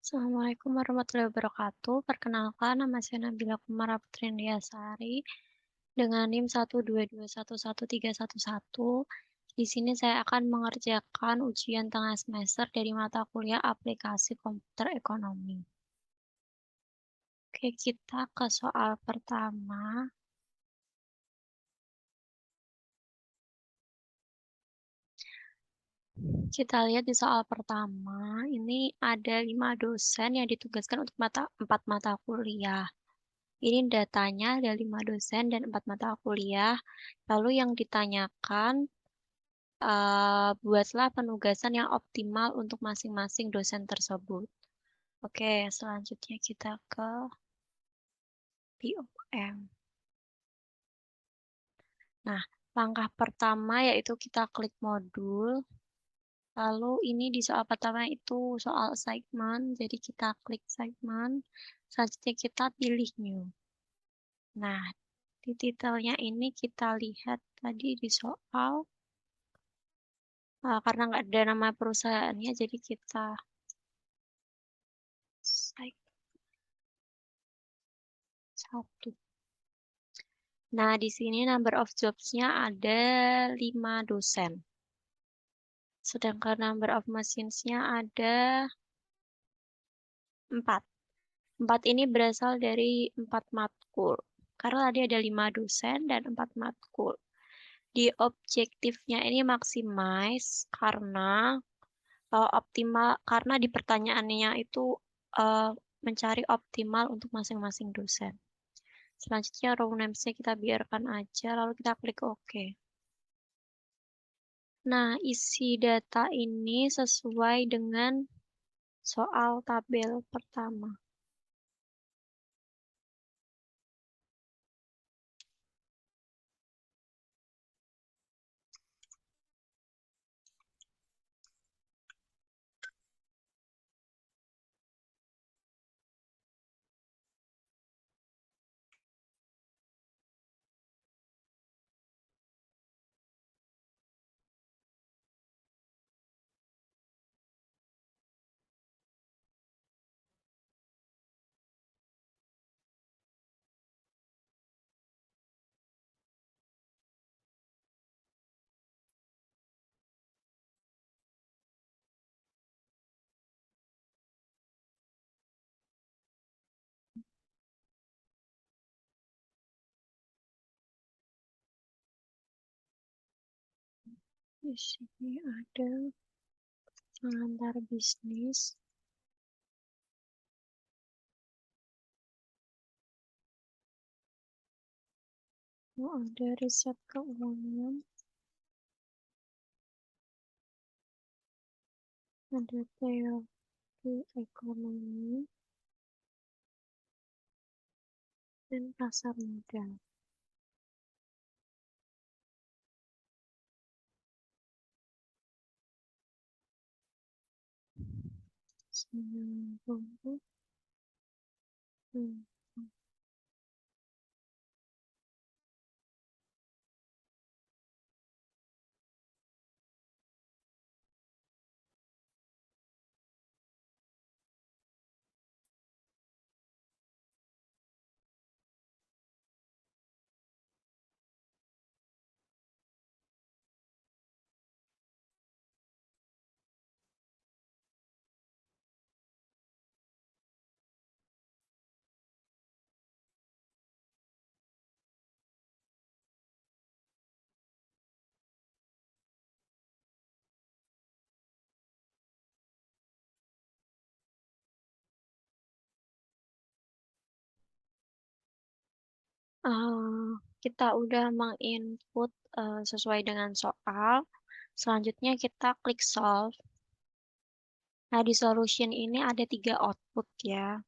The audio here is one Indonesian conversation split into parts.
Assalamualaikum warahmatullahi wabarakatuh. Perkenalkan, nama saya Nabila Kumara Putri Indriasari dengan NIM 122111311. Di sini saya akan mengerjakan ujian tengah semester dari mata kuliah Aplikasi Komputer Ekonomi. Oke, kita ke soal pertama. Kita lihat di soal pertama, ini ada 5 dosen yang ditugaskan untuk 4 mata kuliah. Ini datanya ada 5 dosen dan 4 mata kuliah. Lalu yang ditanyakan, buatlah penugasan yang optimal untuk masing-masing dosen tersebut. Oke, selanjutnya kita ke POM. Nah, langkah pertama yaitu kita klik modul. Lalu ini di soal pertama itu soal assignment, jadi kita klik assignment. Selanjutnya kita pilih new. Nah, di titelnya ini kita lihat tadi di soal, karena nggak ada nama perusahaannya, jadi kita select 1. Nah, di sini number of jobs-nya ada 5 dosen. Sedangkan number of machines-nya ada 4. 4 ini berasal dari 4 matkul. Karena tadi ada 5 dosen dan 4 matkul. Di objektifnya ini maximize karena optimal, karena di pertanyaannya itu mencari optimal untuk masing-masing dosen. Selanjutnya row names-nya kita biarkan aja, lalu kita klik OK. Nah, isi data ini sesuai dengan soal tabel pertama. Di sini ada pengantar bisnis. Ada riset keuangan. Ada teori ekonomi. Dan pasar modal. Kita udah menginput sesuai dengan soal. Selanjutnya kita klik solve. Nah, di solution ini ada 3 output ya.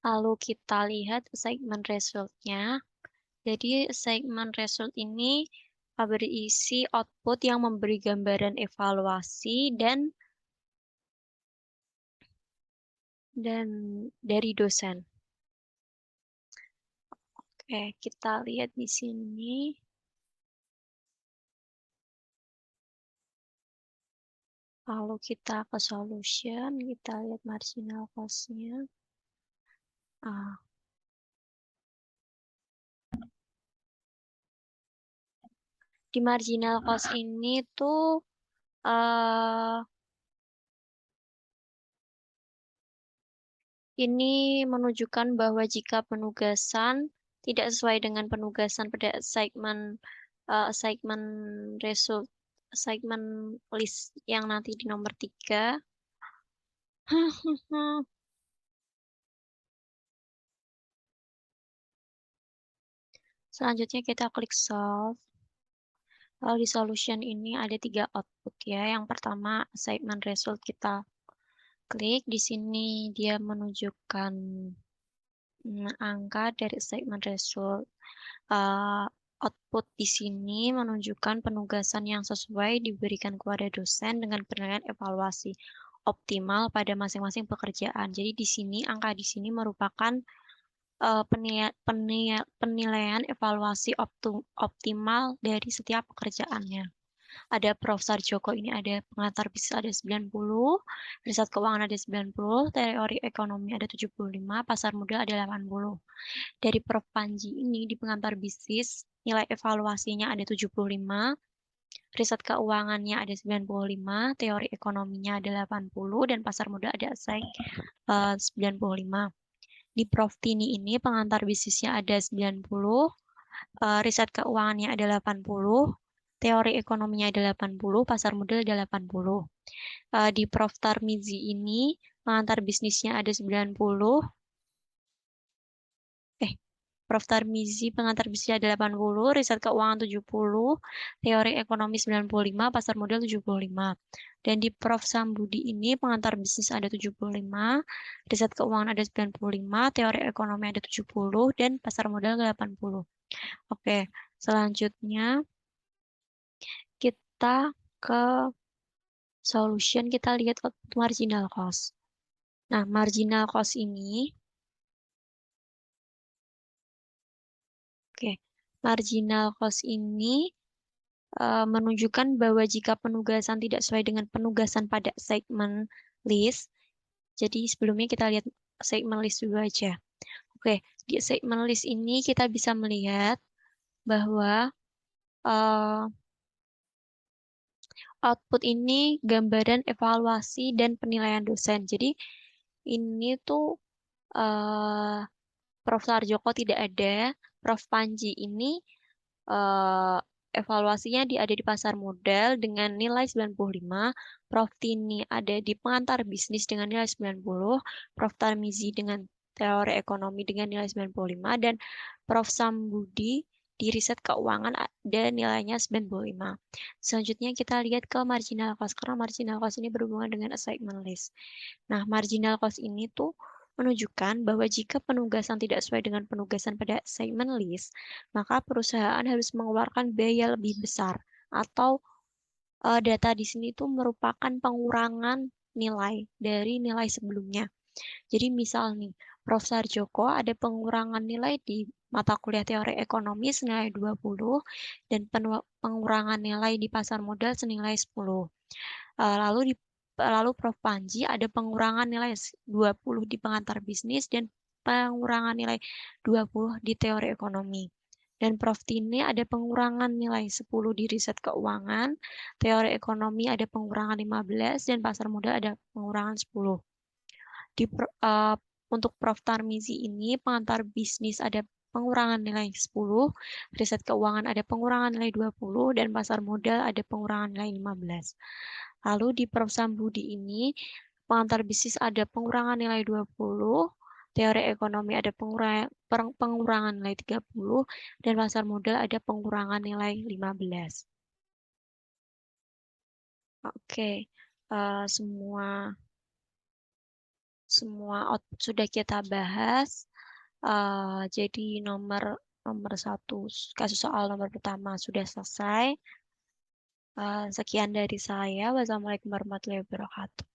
Lalu kita lihat segment result-nya. Jadi segment result ini berisi output yang memberi gambaran evaluasi dan dari dosen. Oke, kita lihat di sini. Lalu kita ke solution, kita lihat marginal cost-nya. Di marginal cost ini tuh ini menunjukkan bahwa jika penugasan tidak sesuai dengan penugasan pada segmen result segmen list yang nanti di nomor 3. Selanjutnya kita klik solve. Lalu di solution ini ada 3 output ya. Yang pertama segment result kita klik. Di sini dia menunjukkan angka dari segment result. Output di sini menunjukkan penugasan yang sesuai diberikan kepada dosen dengan penilaian evaluasi optimal pada masing-masing pekerjaan. Jadi di sini angka di sini merupakan penilaian evaluasi optimal dari setiap pekerjaannya. Ada Prof. Sarjoko ini ada pengantar bisnis ada 90, riset keuangan ada 90, teori ekonomi ada 75, pasar modal ada 80. Dari Prof. Panji ini di pengantar bisnis nilai evaluasinya ada 75, riset keuangannya ada 95, teori ekonominya ada 80, dan pasar modal ada 95. Di Prof. Tini ini pengantar bisnisnya ada 90, riset keuangannya ada 80, teori ekonominya ada 80, pasar modal ada 80. Di Prof. Tarmizi ini pengantar bisnisnya ada 90, Prof. Tarmizi pengantar bisnisnya ada 80, riset keuangan 70, teori ekonomi 95, pasar modal 75. Dan di Prof. Sambudi ini pengantar bisnis ada 75, riset keuangan ada 95, teori ekonomi ada 70, dan pasar modal 80. Oke, selanjutnya kita ke solution, kita lihat output marginal cost. Nah, marginal cost ini, marginal cost ini menunjukkan bahwa jika penugasan tidak sesuai dengan penugasan pada segmen list, jadi sebelumnya kita lihat segmen list dulu aja. Oke, di segmen list ini kita bisa melihat bahwa output ini gambaran evaluasi dan penilaian dosen. Jadi ini tuh Prof. Sarjoko tidak ada, Prof. Panji ini evaluasinya ada di pasar modal dengan nilai 95, Prof. Tini ada di pengantar bisnis dengan nilai 90, Prof. Tarmizi dengan teori ekonomi dengan nilai 95, dan Prof. Sambudi di riset keuangan ada nilainya 95. Selanjutnya kita lihat ke marginal cost, karena marginal cost ini berhubungan dengan assignment list. Nah, marginal cost ini tuh menunjukkan bahwa jika penugasan tidak sesuai dengan penugasan pada assignment list, maka perusahaan harus mengeluarkan biaya lebih besar, atau data di sini itu merupakan pengurangan nilai dari nilai sebelumnya. Jadi misal nih, Prof. Sarjoko ada pengurangan nilai di mata kuliah teori ekonomi senilai 20 dan pengurangan nilai di pasar modal senilai 10. Lalu Prof. Panji ada pengurangan nilai 20 di pengantar bisnis dan pengurangan nilai 20 di teori ekonomi. Dan Prof. Tini ada pengurangan nilai 10 di riset keuangan, teori ekonomi ada pengurangan 15, dan pasar modal ada pengurangan 10. Untuk Prof. Tarmizi ini pengantar bisnis ada pengurangan nilai 10, riset keuangan ada pengurangan nilai 20, dan pasar modal ada pengurangan nilai 15. Lalu di Prof. Sambudi ini pengantar bisnis ada pengurangan nilai 20, teori ekonomi ada pengurangan nilai 30, dan pasar modal ada pengurangan nilai 15. Oke, semua output sudah kita bahas. Jadi nomor satu, kasus soal nomor pertama sudah selesai. Sekian dari saya. Wassalamualaikum warahmatullahi wabarakatuh.